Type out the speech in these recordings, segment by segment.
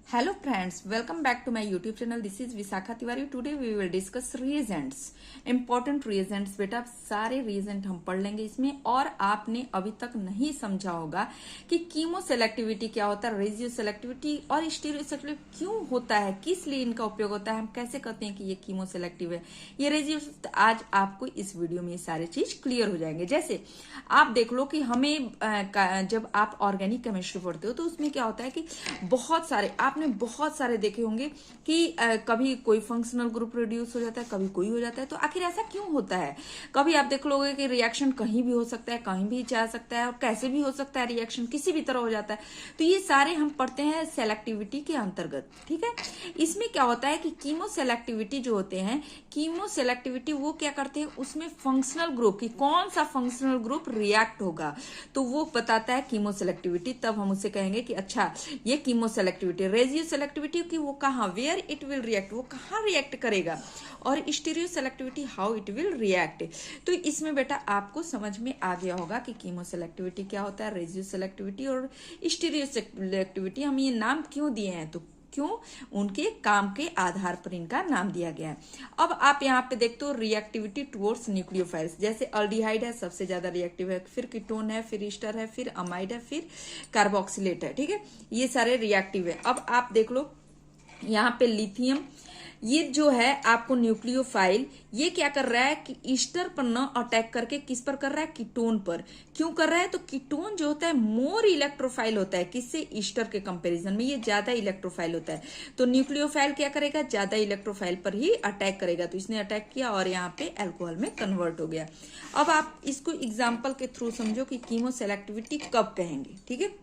Hello friends, welcome back to my YouTube channel. This is Vishakha Tiwari. Today we will discuss reagents. Important reagents. बेटा सारे reagent हम पढ़ लेंगे इसमें. और आपने अभी तक नहीं समझा होगा कि कीमो सेलेक्टिविटी क्या होता है, रेजियो सेलेक्टिविटी और स्टीरियो सेलेक्टिविटी क्यों होता है, किस लिए इनका उपयोग होता है, हम कैसे कहते हैं कि ये कीमो सेलेक्टिव है, ये रेजियो. आज आपको इस वीडियो में ये सारे चीज क्लियर हो जाएंगे. जैसे आप देख लो कि हमें जब आप ऑर्गेनिक केमिस्ट्री पढ़ते हो तो उसमें क्या होता है कि बहुत सारे आपने बहुत सारे देखे होंगे कि कभी कोई फंक्शनल ग्रुप रिड्यूस हो जाता है, कभी कोई हो जाता है. तो आखिर ऐसा क्यों होता है? कभी आप देख लोगे कि रिएक्शन कहीं भी हो सकता है, कहीं भी जा सकता है और कैसे भी हो सकता है, रिएक्शन किसी भी तरह हो जाता है. तो ये सारे हम पढ़ते हैं सेलेक्टिविटी के अंतर्गत. ठीक है, इसमें क्या होता है कि कीमो सेलेक्टिविटी जो होते हैं, कीमो सेलेक्टिविटी वो क्या करते हैं, उसमें फंक्शनल ग्रुप की कौन सा फंक्शनल ग्रुप रिएक्ट होगा तो वो बताता है कीमो सेलेक्टिविटी. तब हम उसे कहेंगे कि अच्छा ये कीमो सेलेक्टिविटी. रेजियो सेलेक्टिविटी की वो कहाँ, वेयर इट विल रिएक्ट, वो कहाँ रिएक्ट करेगा. और stereo selectivity how it will react. तो इसमें बेटा आपको समझ में आ गया होगा कि कीमो सेलेक्टिविटी क्या होता है, रेजियो सेलेक्टिविटी और स्टीरियो सेलेक्टिविटी हम ये नाम क्यों दिए हैं, तो क्यों, उनके काम के आधार पर इनका नाम दिया गया है. अब आप यहाँ पे देखते हो रिएक्टिविटी टुवर्ड्स न्यूक्लियोफाइल्स. जैसे अल्डिहाइड है सबसे ज्यादा रिएक्टिव है, फिर कीटोन है, फिर ईस्टर है, फिर अमाइड है, फिर कार्बोक्सिलेट है. ठीक है, ये सारे रिएक्टिव है. अब आप देख लो यहाँ पे लिथियम, ये जो है आपको न्यूक्लियोफाइल, ये क्या कर रहा है कि ईस्टर पर न अटैक करके किस पर कर रहा है, कीटोन पर. क्यों कर रहा है, तो कीटोन जो होता है मोर इलेक्ट्रोफाइल होता है किससे, ईस्टर के कंपैरिजन में ये ज्यादा इलेक्ट्रोफाइल होता है. तो न्यूक्लियोफाइल क्या करेगा, ज्यादा इलेक्ट्रोफाइल पर ही अटैक करेगा. तो इसने अटैक किया और यहाँ पे अल्कोहल में कन्वर्ट हो गया. अब आप इसको एग्जाम्पल के थ्रू समझो कि कीमो सेलेक्टिविटी कब कहेंगे. ठीक है,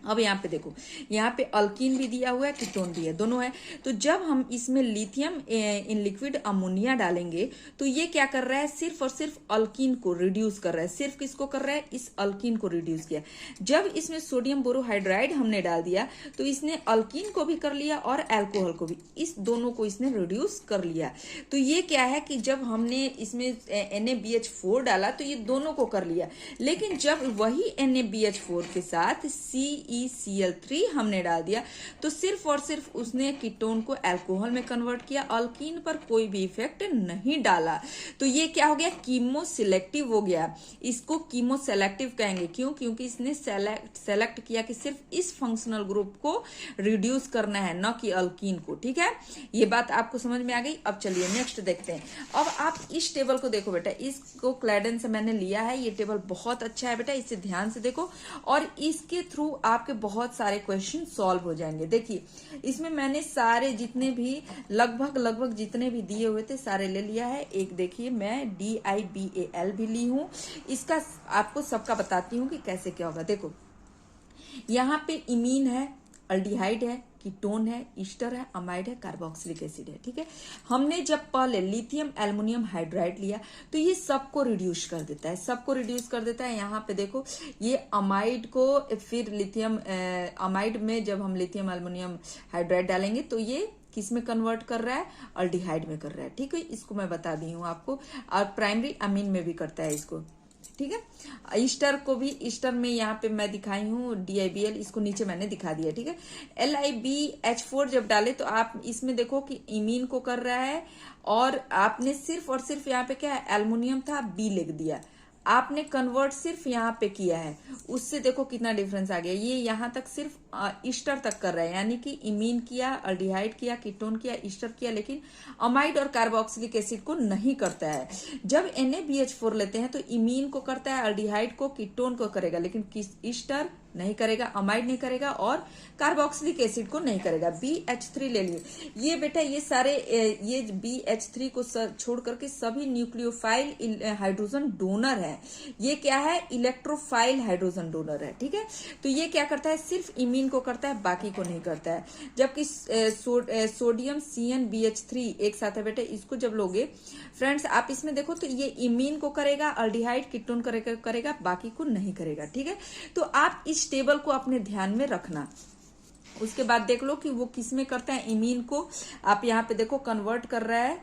अब यहाँ पे देखो, यहाँ पे अल्कीन भी दिया हुआ है, कीटोन भी है, दोनों है. तो जब हम इसमें लिथियम इन लिक्विड अमोनिया डालेंगे तो ये क्या कर रहा है, सिर्फ और सिर्फ अल्कीन को रिड्यूस कर रहा है. सिर्फ किसको कर रहा है, इस अल्कीन को रिड्यूस किया. जब इसमें सोडियम बोरोहाइड्राइड हमने डाल दिया तो इसने अल्कीन को भी कर लिया और अल्कोहल को भी, इस दोनों को इसने रिड्यूस कर लिया. तो ये क्या है कि जब हमने इसमें NaBH4 डाला तो ये दोनों को कर लिया. लेकिन जब वही NaBH4 के साथ CeCl3 हमने डाल दिया तो सिर्फ और सिर्फ उसने कीटोन को अल्कोहल में कन्वर्ट किया, अल्कीन पर कोई भी इफेक्ट नहीं डाला. तो ये क्या हो गया, कीमो सिलेक्टिव हो गया. इसको कीमो सेलेक्टिव कहेंगे. क्यों, क्योंकि इसने सेलेक्ट किया कि सिर्फ इस फंक्शनल ग्रुप को रिड्यूस करना है, न कि अल्कीन को. ठीक है, ये बात आपको समझ में आ गई. अब चलिए नेक्स्ट देखते हैं. अब आप इस टेबल को देखो बेटा, इसको क्लैडन से मैंने लिया है. ये टेबल बहुत अच्छा है बेटा, इसे ध्यान से देखो और इसके थ्रू आपके बहुत सारे क्वेश्चन सॉल्व हो जाएंगे. देखिए इसमें मैंने सारे जितने भी लगभग जितने भी दिए हुए थे सारे ले लिया है. एक देखिए मैं DIBAL भी ली हूं. इसका आपको सबका बताती हूँ कि कैसे क्या होगा. देखो यहाँ पे इमीन है, अल्डिहाइड है, कीटोन है, ईस्टर है, अमाइड है, कार्बोक्सिलिक एसिड है. ठीक है, हमने जब पहले लिथियम एल्युमिनियम हाइड्राइड लिया तो ये सबको रिड्यूस कर देता है, सबको रिड्यूस कर देता है. यहाँ पे देखो ये अमाइड को, फिर लिथियम अमाइड में जब हम लिथियम एल्युमिनियम हाइड्राइड डालेंगे तो ये किस में कन्वर्ट कर रहा है, अल्डिहाइड में कर रहा है. ठीक है, इसको मैं बता दी हूँ आपको. और प्राइमरी अमीन में भी करता है इसको. ठीक है, ईस्टर को भी, ईस्टर में यहाँ पे मैं दिखाई हूँ DIBL, इसको नीचे मैंने दिखा दिया. ठीक है, LiBH4 जब डाले तो आप इसमें देखो कि इमीन को कर रहा है और आपने सिर्फ और सिर्फ यहाँ पे क्या है, एल्युमिनियम था, B लिख दिया, आपने कन्वर्ट सिर्फ यहाँ पे किया है. उससे देखो कितना डिफरेंस आ गया. ये यहाँ तक सिर्फ ईस्टर तक कर रहा है, यानी कि इमीन किया, अल्डिहाइड किया, कीटोन किया, ईस्टर किया, लेकिन अमाइड और कार्बोक्सिलिक एसिड को नहीं करता है. जब NaBH4 लेते हैं तो इमीन को करता है, अल्डिहाइड को, कीटोन को करेगा, लेकिन ईस्टर नहीं करेगा, अमाइड नहीं करेगा और कार्बोक्सिलिक एसिड को नहीं करेगा. BH3 ले लिए. ये बेटा ये सारे ये BH3 को छोड़ करके सभी न्यूक्लियोफाइल हाइड्रोजन डोनर है. ये क्या है, इलेक्ट्रोफाइल हाइड्रोजन डोनर है. ठीक है, तो ये क्या करता है, सिर्फ इमीन को करता है, बाकी को नहीं करता है. जबकि सोडियम CnBH3 एक साथ है बेटा, इसको जब लोगे फ्रेंड्स आप इसमें देखो तो ये इमीन को करेगा, अल्डिहाइड कीटोन करेगा, बाकी को नहीं करेगा. ठीक है, तो आप इस टेबल को अपने ध्यान में रखना. उसके बाद देख लो कि वो किस में करता है, इमीन को आप यहाँ पे देखो कन्वर्ट कर रहा है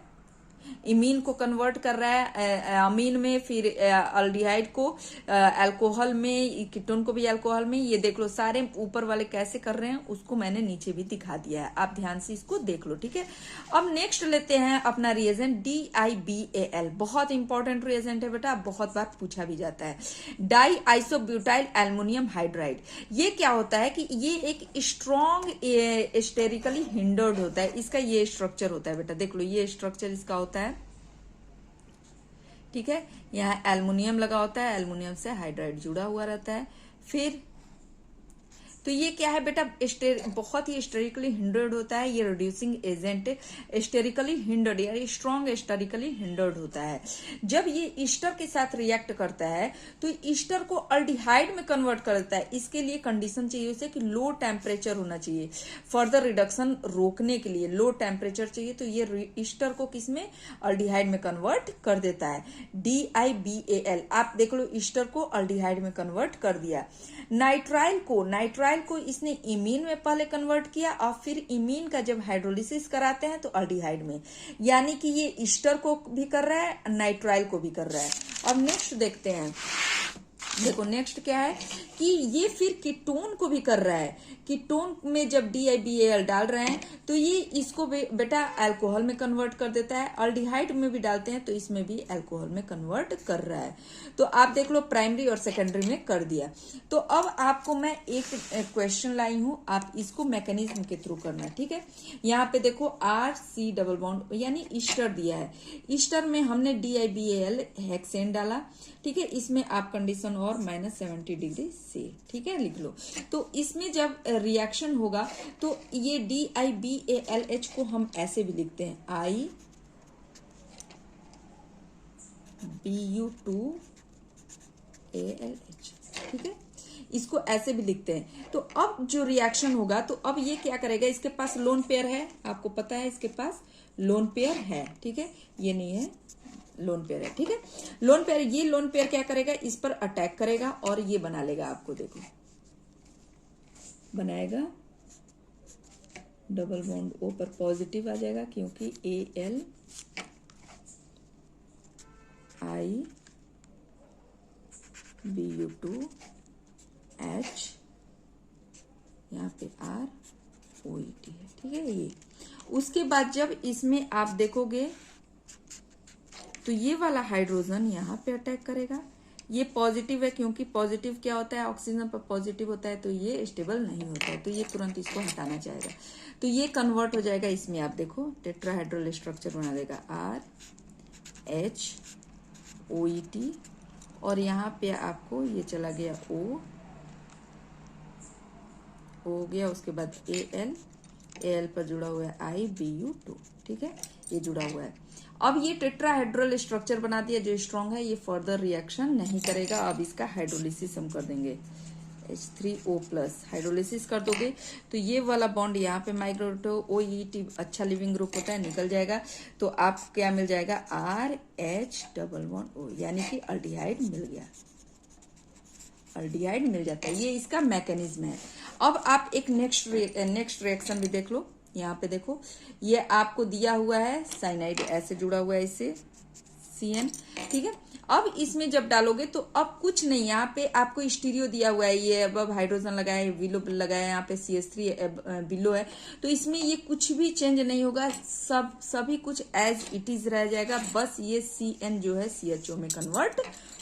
इमीन को कन्वर्ट कर रहा है अमीन में, फिर अल्डिहाइड को अल्कोहल में, कीटोन को भी अल्कोहल में। ये देख लो सारे ऊपर वाले कैसे कर रहे हैं उसको मैंने नीचे भी दिखा दिया है, आप ध्यान से इसको देख लो, ठीक है। अब नेक्स्ट लेते हैं अपना रिएजेंट DiBAl। बहुत इंपॉर्टेंट रिएजेंट है बेटा, बहुत बार पूछा भी जाता है। डाई आइसोब्यूटाइल एल्युमिनियम हाइड्राइड, ये क्या होता है कि ये एक स्ट्रॉन्ग स्टेरिकली हिंडर्ड होता है, इसका ये स्ट्रक्चर होता है बेटा, देख लो ये स्ट्रक्चर इसका होता है, ठीक है। यहाँ एल्युमिनियम लगा होता है, एल्युमिनियम से हाइड्राइड जुड़ा हुआ रहता है। फिर तो ये क्या है बेटा, बहुत ही स्टेरिकली हिंडर्ड होता है, ये रिड्यूसिंग एजेंट स्टेरिकली हिंडर्ड यानी स्ट्रॉन्ग स्टेरिकली हिंडर्ड होता है। जब ये ईस्टर के साथ रिएक्ट करता है तो ईस्टर को अल्डिहाइड में कन्वर्ट कर देता है। इसके लिए कंडीशन चाहिए उसे कि लो टेम्परेचर होना चाहिए, फर्दर रिडक्शन रोकने के लिए लो टेम्परेचर चाहिए, तो ये ईस्टर को किसमें, अल्डिहाइड में कन्वर्ट कर देता है। DiBAl, आप देख लो ईस्टर को अल्डिहाइड में कन्वर्ट कर दिया। नाइट्राइल को इसने इमीन में पहले कन्वर्ट किया और फिर इमीन का जब हाइड्रोलिसिस कराते हैं तो अल्डिहाइड में, यानी कि ये ईस्टर को भी कर रहा है, नाइट्राइल को भी कर रहा है। अब नेक्स्ट देखते हैं, देखो नेक्स्ट क्या है कि ये फिर कीटोन को भी कर रहा है। कीटोन में जब DiBAl डाल रहे हैं तो ये इसको बेटा अल्कोहल में कन्वर्ट कर देता है, अल्डिहाइड में भी डालते हैं तो इसमें भी अल्कोहल में कन्वर्ट कर रहा है। तो आप देख लो प्राइमरी और सेकेंडरी में कर दिया। तो अब आपको मैं एक क्वेश्चन लाई हूं, आप इसको मैकेनिज्म के थ्रू करना, ठीक है। यहाँ पे देखो RC डबल बॉन्ड यानी ईस्टर दिया है, ईस्टर में हमने DiBAl हेक्सेन डाला, ठीक है। इसमें आप कंडीशन और -70 डिग्री से, ठीक है, लिख लो। तो इसमें जब रिएक्शन होगा तो ये DiBAlH को हम ऐसे भी लिखते हैं IBU2ALH, ठीक है, इसको ऐसे भी लिखते हैं। तो अब जो रिएक्शन होगा तो अब ये क्या करेगा, इसके पास लोन पेयर है, आपको पता है इसके पास लोन पेयर है, ठीक है, ये नहीं है लोन पेयर है, ठीक है। लोन पेयर, ये लोन पेयर क्या करेगा, इस पर अटैक करेगा और ये बना लेगा, आपको देखो बनाएगा डबल बॉन्ड O पर पॉजिटिव आ जाएगा क्योंकि Al IBU2H, यहाँ पे ROET है, ठीक है। ये उसके बाद जब इसमें आप देखोगे तो ये वाला हाइड्रोजन यहाँ पे अटैक करेगा, ये पॉजिटिव है क्योंकि पॉजिटिव क्या होता है, ऑक्सीजन पर पॉजिटिव होता है तो ये स्टेबल नहीं होता है, तो ये तुरंत इसको हटाना चाहेगा, तो ये कन्वर्ट हो जाएगा इसमें, आप देखो टेट्राहाइड्रल स्ट्रक्चर बना देगा RHOET, और यहाँ पे आपको ये चला गया O हो गया, उसके बाद Al पर जुड़ा हुआ है IBU2, ठीक है, ये जुड़ा हुआ है। अब ये टेट्राहाइड्रल स्ट्रक्चर बना दिया जो स्ट्रॉन्ग है, ये फर्दर रिएक्शन नहीं करेगा। अब इसका हाइड्रोलिसिस हम कर देंगे, H3O+, हाइड्रोलिसिस कर दोगे तो ये वाला बॉन्ड यहाँ पे माइग्रेट OET अच्छा लिविंग ग्रुप होता है, निकल जाएगा, तो आप क्या मिल जाएगा RH डबल बॉन्ड O, यानी कि अल्डिहाइड मिल गया, अल्डिहाइड मिल जाता है। ये इसका मैकेनिज्म है। अब आप एक नेक्स्ट रिएक्शन भी देख लो, यहाँ पे देखो ये आपको दिया हुआ है साइनाइड, ऐसे जुड़ा हुआ है इससे CN, ठीक है। अब इसमें जब डालोगे तो अब कुछ नहीं, यहाँ पे आपको स्टीरियो दिया हुआ है, ये अब हाइड्रोजन लगाए, विलो लगाया, यहाँ पे CH3 बिलो है, तो इसमें ये कुछ भी चेंज नहीं होगा, सभी कुछ एज इट इज रह जाएगा, बस ये CN जो है CHO में कन्वर्ट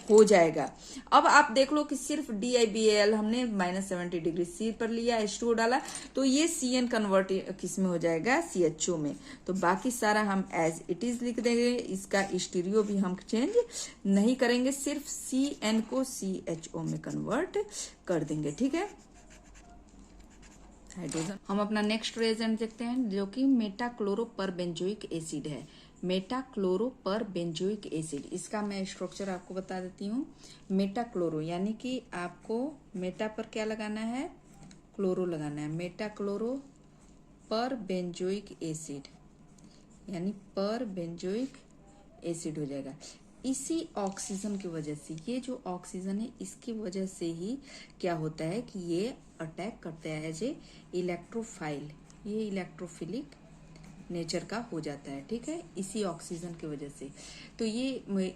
हो जाएगा। अब आप देख लो कि सिर्फ DiBAl हमने -70 डिग्री C पर लिया, H2O डाला, तो ये CN कन्वर्ट किस में हो जाएगा, CHO में, तो बाकी सारा हम एज इट इज लिख देंगे, इसका स्टीरियो भी हम चेंज नहीं करेंगे, सिर्फ CN को CHO में कन्वर्ट कर देंगे, ठीक है। हाइड्रोजन, हम अपना नेक्स्ट रिएजेंट देखते हैं जो कि मेटाक्लोरोपरबेंजोइक एसिड है, मेटाक्लोरोपरबेंजोइक एसिड। इसका मैं स्ट्रक्चर आपको बता देती हूँ। मेटाक्लोरो यानी कि आपको मेटा पर क्या लगाना है, क्लोरो लगाना है, मेटाक्लोरोपरबेंजोइक एसिड यानी परबेंजोइक एसिड हो जाएगा। इसी ऑक्सीजन की वजह से, ये जो ऑक्सीजन है इसकी वजह से ही क्या होता है कि ये अटैक करता है एज ए इलेक्ट्रोफाइल, ये इलेक्ट्रोफिलिक नेचर का हो जाता है, ठीक है, इसी ऑक्सीजन की वजह से। तो ये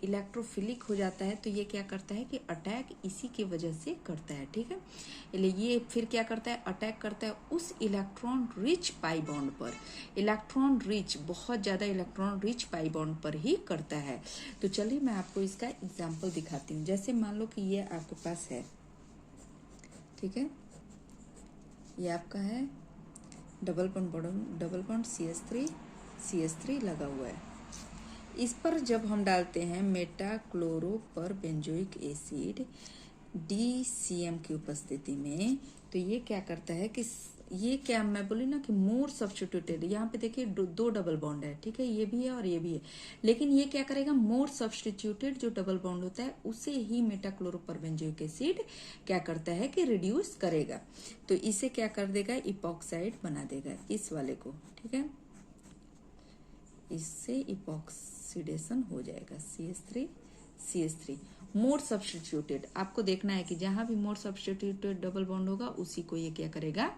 इलेक्ट्रोफिलिक हो जाता है, तो ये क्या करता है कि अटैक इसी की वजह से करता है, ठीक है। ये फिर क्या करता है, अटैक करता है उस इलेक्ट्रॉन रिच पाई बॉन्ड पर, इलेक्ट्रॉन रिच, बहुत ज्यादा इलेक्ट्रॉन रिच पाई बॉन्ड पर ही करता है। तो चलिए मैं आपको इसका एग्जाम्पल दिखाती हूँ। जैसे मान लो कि ये आपके पास है, ठीक है, ये आपका है डबल बॉन्ड CH3 लगा हुआ है। इस पर जब हम डालते हैं मेटाक्लोरोपरबेंजोइक एसिड DCM की उपस्थिति में, तो ये क्या करता है कि ये क्या मैं बोली ना कि मोर सब्स्टिट्यूटेड, यहाँ पे देखिए दो डबल बॉन्ड है, ठीक है, ये भी है और ये भी है, लेकिन ये क्या करेगा, मोर सब्स्टिट्यूटेड जो डबल बॉन्ड होता है उसे ही मेटाक्लोरोपरबेंजोइक एसिड क्या करता है कि रिड्यूस करेगा। तो इसे क्या कर देगा, इपॉक्साइड बना देगा इस वाले को, ठीक है, इससे इपॉक्सीडेशन हो जाएगा CH3 मोर सब्स्टिट्यूटेड। आपको देखना है कि जहां भी मोर सब्स्टिट्यूटेड डबल बॉन्ड होगा उसी को ये क्या करेगा,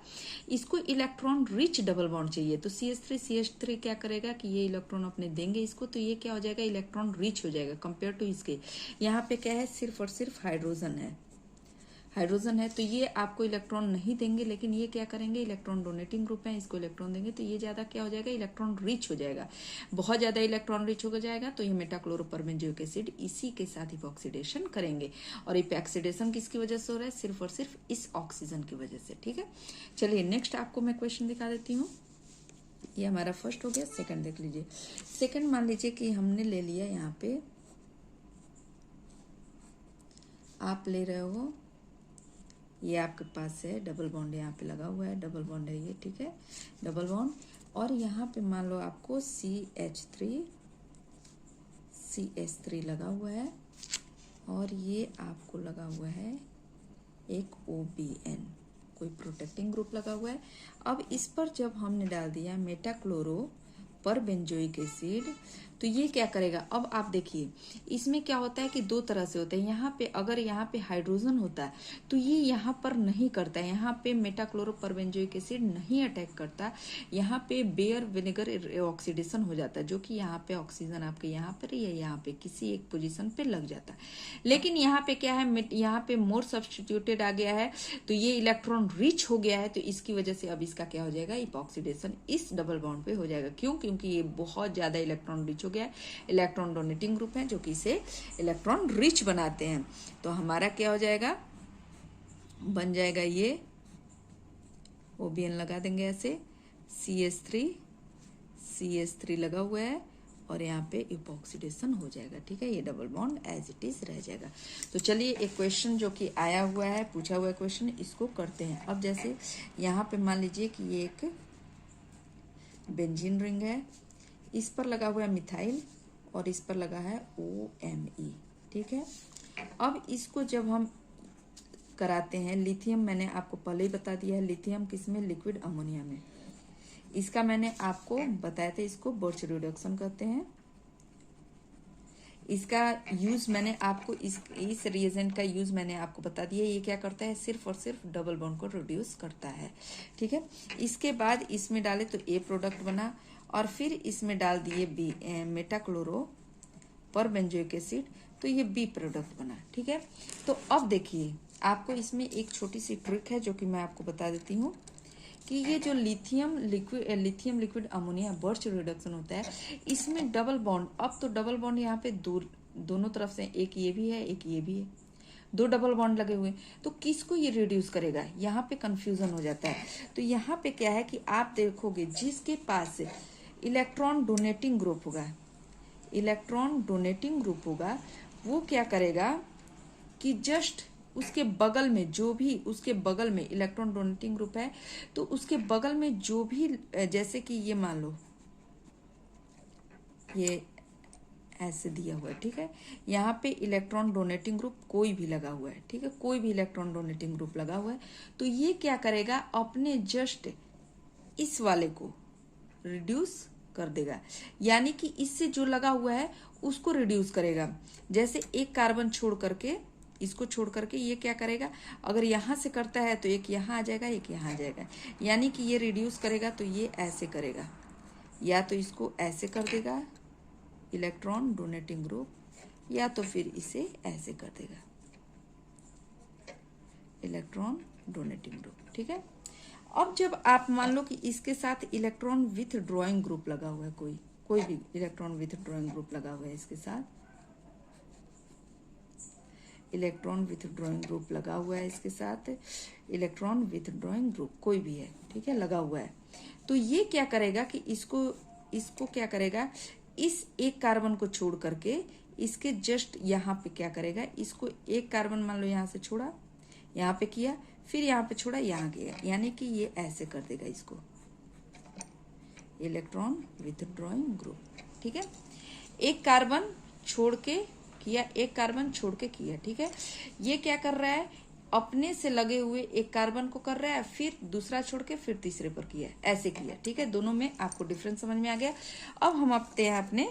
इसको इलेक्ट्रॉन रिच डबल बॉन्ड चाहिए, तो CH3 क्या करेगा कि ये इलेक्ट्रॉन अपने देंगे इसको, तो ये क्या हो जाएगा, इलेक्ट्रॉन रिच हो जाएगा कंपेयर टू इसके। यहाँ पे क्या है, सिर्फ और सिर्फ हाइड्रोजन है, तो ये आपको इलेक्ट्रॉन नहीं देंगे, लेकिन ये क्या करेंगे, इलेक्ट्रॉन डोनेटिंग ग्रुप है, इसको इलेक्ट्रॉन देंगे, तो ये ज्यादा क्या हो जाएगा, इलेक्ट्रॉन रिच हो जाएगा, बहुत ज्यादा इलेक्ट्रॉन रिच हो जाएगा। तो ये मेटाक्लोरोपरबेंजोइक एसिड इसी के साथ इपॉक्सीडेशन करेंगे, और इपॉक्सीडेशन किसकी वजह से हो रहा है, सिर्फ और सिर्फ इस ऑक्सीजन की वजह से, ठीक है। चलिए नेक्स्ट आपको मैं क्वेश्चन दिखा देती हूँ। ये हमारा फर्स्ट हो गया, सेकंड देख लीजिए। सेकंड मान लीजिए कि हमने ले लिया, यहाँ पे आप ले रहे हो, ये आपके पास है डबल बॉन्ड, यहाँ पे लगा हुआ है, डबल बॉन्ड है ये, ठीक है, डबल बॉन्ड, और यहाँ पे मान लो आपको CH3 लगा हुआ है, और ये आपको लगा हुआ है एक OBN, कोई प्रोटेक्टिंग ग्रुप लगा हुआ है। अब इस पर जब हमने डाल दिया मेटाक्लोरोपरबेंजोइक एसिड, तो ये क्या करेगा, अब आप देखिए इसमें क्या होता है कि दो तरह से होता है। यहाँ पे अगर यहाँ पे हाइड्रोजन होता है तो ये यहाँ पर नहीं करता है, यहाँ पे मेटाक्लोरोपरबेंजोइक एसिड नहीं अटैक करता, यहाँ पे बेयर विनेगर ऑक्सीडेशन हो जाता है, जो कि यहाँ पे ऑक्सीजन आपके यहाँ पर या यहाँ पे किसी एक पोजीशन पे लग जाता है। लेकिन यहाँ पे क्या है, यहाँ पे मोर सब्स्टिट्यूटेड आ गया है, तो ये इलेक्ट्रॉन रिच हो गया है, तो इसकी वजह से अब इसका क्या हो जाएगा, इपॉक्सीडेशन इस डबल बॉन्ड पे हो जाएगा। क्यों, क्योंकि ये बहुत ज्यादा इलेक्ट्रॉन रिच हो गया है, इलेक्ट्रॉन डोनेटिंग ग्रुप है जो कि इसे इलेक्ट्रॉन रिच बनाते हैं। तो हमारा क्या हो जाएगा, बन जाएगा ये OBN लगा देंगे ऐसे, CH3 लगा हुआ है, और यहाँ पे इपॉक्सीडेशन हो जाएगा, ठीक है, ये double bond as it is रह जाएगा। तो चलिए एक क्वेश्चन जो कि आया हुआ है, पूछा हुआ है क्वेश्चन, इसको करते हैं। अब जैसे यहाँ पे मान लीजिए कि ये एक बेंजीन रिंग है, इस पर लगा हुआ है मिथाइल, और इस पर लगा है OMe, ठीक है। अब इसको जब हम कराते हैं, लिथियम मैंने आपको पहले ही बता दिया है, लिथियम किसमें, लिक्विड अमोनिया में, इसका मैंने आपको बताया था, इसको बर्च रिडक्शन कहते हैं। इसका यूज मैंने आपको इस रिएजेंट का यूज मैंने आपको बता दिया। ये क्या करता है, सिर्फ और सिर्फ डबल बॉन्ड को रिड्यूस करता है, ठीक है। इसके बाद इसमें डाले तो A प्रोडक्ट बना, और फिर इसमें डाल दिए मेटाक्लोरोपरबेंजोइक एसिड, तो ये B प्रोडक्ट बना, ठीक है। तो अब देखिए आपको इसमें एक छोटी सी ट्रिक है जो कि मैं आपको बता देती हूँ कि ये जो lithium liquid ammonia birch reduction होता है, इसमें डबल बॉन्ड, अब तो डबल बॉन्ड यहाँ पे दोनों तरफ से, एक ये भी है एक ये भी है, दो डबल बॉन्ड लगे हुए, तो किसको ये रिड्यूस करेगा, यहाँ पे कंफ्यूजन हो जाता है। तो यहाँ पे क्या है कि आप देखोगे जिसके पास इलेक्ट्रॉन डोनेटिंग ग्रुप होगा, वो क्या करेगा कि जस्ट उसके बगल में इलेक्ट्रॉन डोनेटिंग ग्रुप है, तो उसके बगल में जो भी, जैसे कि ये मान लो ये ऐसे दिया हुआ है, ठीक है, यहाँ पे इलेक्ट्रॉन डोनेटिंग ग्रुप कोई भी लगा हुआ है, ठीक है, कोई भी इलेक्ट्रॉन डोनेटिंग ग्रुप लगा हुआ है, तो ये क्या करेगा, अपने जस्ट इस वाले को रिड्यूस कर देगा, यानी कि इससे जो लगा हुआ है उसको रिड्यूस करेगा। जैसे एक कार्बन इसको छोड़ करके ये क्या करेगा, अगर यहाँ से करता है तो एक यहाँ आ जाएगा, एक यहाँ आ जाएगा, यानी कि ये रिड्यूस करेगा, तो ये ऐसे करेगा, या तो इसको ऐसे कर देगा इलेक्ट्रॉन डोनेटिंग ग्रुप, या तो फिर इसे ऐसे कर देगा इलेक्ट्रॉन डोनेटिंग ग्रुप। ठीक है। अब जब आप मान लो कि इसके साथ इलेक्ट्रॉन विथ ड्रॉइंग ग्रुप लगा हुआ है, कोई भी इलेक्ट्रॉन विथ ड्रॉइंग ग्रुप लगा हुआ है, इसके साथ इलेक्ट्रॉन विथ ड्रॉइंग ग्रुप लगा हुआ है, इसके साथ इलेक्ट्रॉन विथ ड्रॉइंग ग्रुप कोई भी है, ठीक है, लगा हुआ है, तो ये क्या करेगा कि इसको क्या करेगा, इस एक कार्बन को छोड़ करके इसके जस्ट यहाँ पे क्या करेगा, इसको एक कार्बन मान लो यहाँ से छोड़ा, यहाँ पे किया, फिर यहाँ पे छोड़ा, यहाँ गया, यानी कि ये ऐसे कर देगा इसको इलेक्ट्रॉन विथ ड्रॉइंग ग्रुप। ठीक है। एक कार्बन छोड़ के किया, एक कार्बन छोड़ के किया। ठीक है। ये क्या कर रहा है, अपने से लगे हुए एक कार्बन को कर रहा है, फिर दूसरा छोड़ के फिर तीसरे पर किया, ऐसे किया। ठीक है। दोनों में आपको डिफरेंस समझ में आ गया। अब हम आते हैं अपने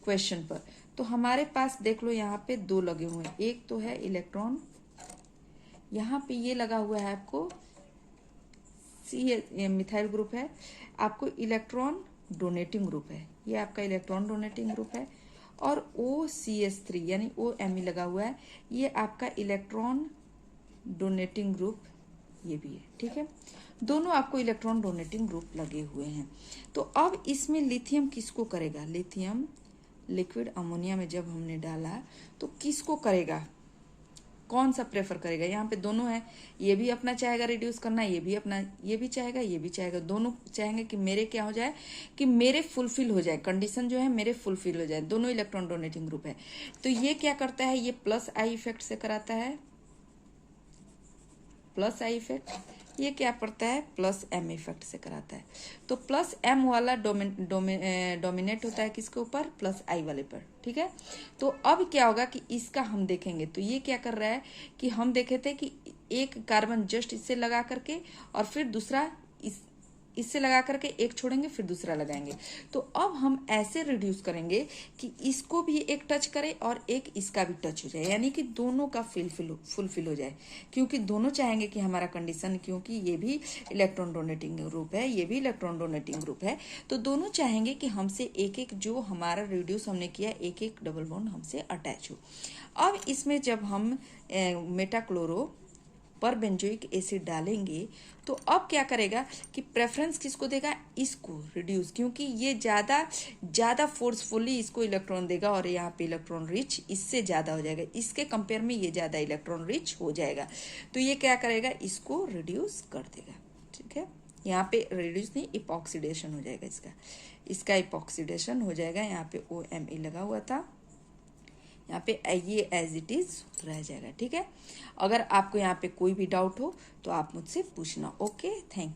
क्वेश्चन पर। तो हमारे पास देख लो यहाँ पे दो लगे हुए हैं, एक तो है इलेक्ट्रॉन, यहाँ पे ये लगा हुआ है आपको सी मिथाइल ग्रुप है, आपको इलेक्ट्रॉन डोनेटिंग ग्रुप है, ये आपका इलेक्ट्रॉन डोनेटिंग ग्रुप है, और OCH3 यानी OMe लगा हुआ है, ये आपका इलेक्ट्रॉन डोनेटिंग ग्रुप ये भी है। ठीक है। दोनों आपको इलेक्ट्रॉन डोनेटिंग ग्रुप लगे हुए हैं। तो अब इसमें लिथियम किसको करेगा, लिथियम लिक्विड अमोनिया में जब हमने डाला तो किसको करेगा, कौन सा प्रेफर करेगा, यहाँ पे दोनों है, ये भी अपना चाहेगा रिड्यूस करना, ये भी अपना, ये भी चाहेगा, ये भी चाहेगा, दोनों चाहेंगे कि मेरे क्या हो जाए, कि मेरे फुलफिल हो जाए, कंडीशन जो है मेरे फुलफिल हो जाए, दोनों इलेक्ट्रॉन डोनेटिंग ग्रुप है। तो ये क्या करता है, ये प्लस आई इफेक्ट से कराता है, प्लस आई इफेक्ट, ये क्या पड़ता है, प्लस एम इफेक्ट से कराता है। तो प्लस एम वाला डोमिनेट होता है किसके ऊपर, प्लस आई वाले पर। ठीक है। तो अब क्या होगा कि इसका हम देखेंगे, तो ये क्या कर रहा है कि हम देखे थे कि एक कार्बन जस्ट इससे लगा करके और फिर दूसरा इससे लगा करके एक छोड़ेंगे फिर दूसरा लगाएंगे। तो अब हम ऐसे रिड्यूस करेंगे कि इसको भी एक टच करे और एक इसका भी टच हो जाए, यानी कि दोनों का फुलफिल हो जाए, क्योंकि दोनों चाहेंगे कि हमारा कंडीशन, क्योंकि ये भी इलेक्ट्रॉन डोनेटिंग ग्रुप है, ये भी इलेक्ट्रॉन डोनेटिंग ग्रुप है, तो दोनों चाहेंगे कि हमसे एक एक जो हमारा रिड्यूस हमने किया, एक एक डबल बॉन्ड हमसे अटैच हो। अब इसमें जब हम मेटाक्लोरो पर बेंजोइक एसिड डालेंगे तो अब क्या करेगा कि प्रेफरेंस किसको देगा, इसको रिड्यूस, क्योंकि ये ज्यादा फोर्सफुली इसको इलेक्ट्रॉन देगा और यहाँ पे इलेक्ट्रॉन रिच इससे ज्यादा हो जाएगा, इसके कंपेयर में ये ज्यादा इलेक्ट्रॉन रिच हो जाएगा, तो ये क्या करेगा, इसको रिड्यूस कर देगा। ठीक है। यहाँ पे रिड्यूस नहीं, इपॉक्सीडेशन हो जाएगा, इसका इपॉक्सीडेशन हो जाएगा, यहाँ पे OMe लगा हुआ था, यहाँ पे ये एज इट इज रह जाएगा। ठीक है। अगर आपको यहाँ पे कोई भी डाउट हो तो आप मुझसे पूछना। Okay, thank you.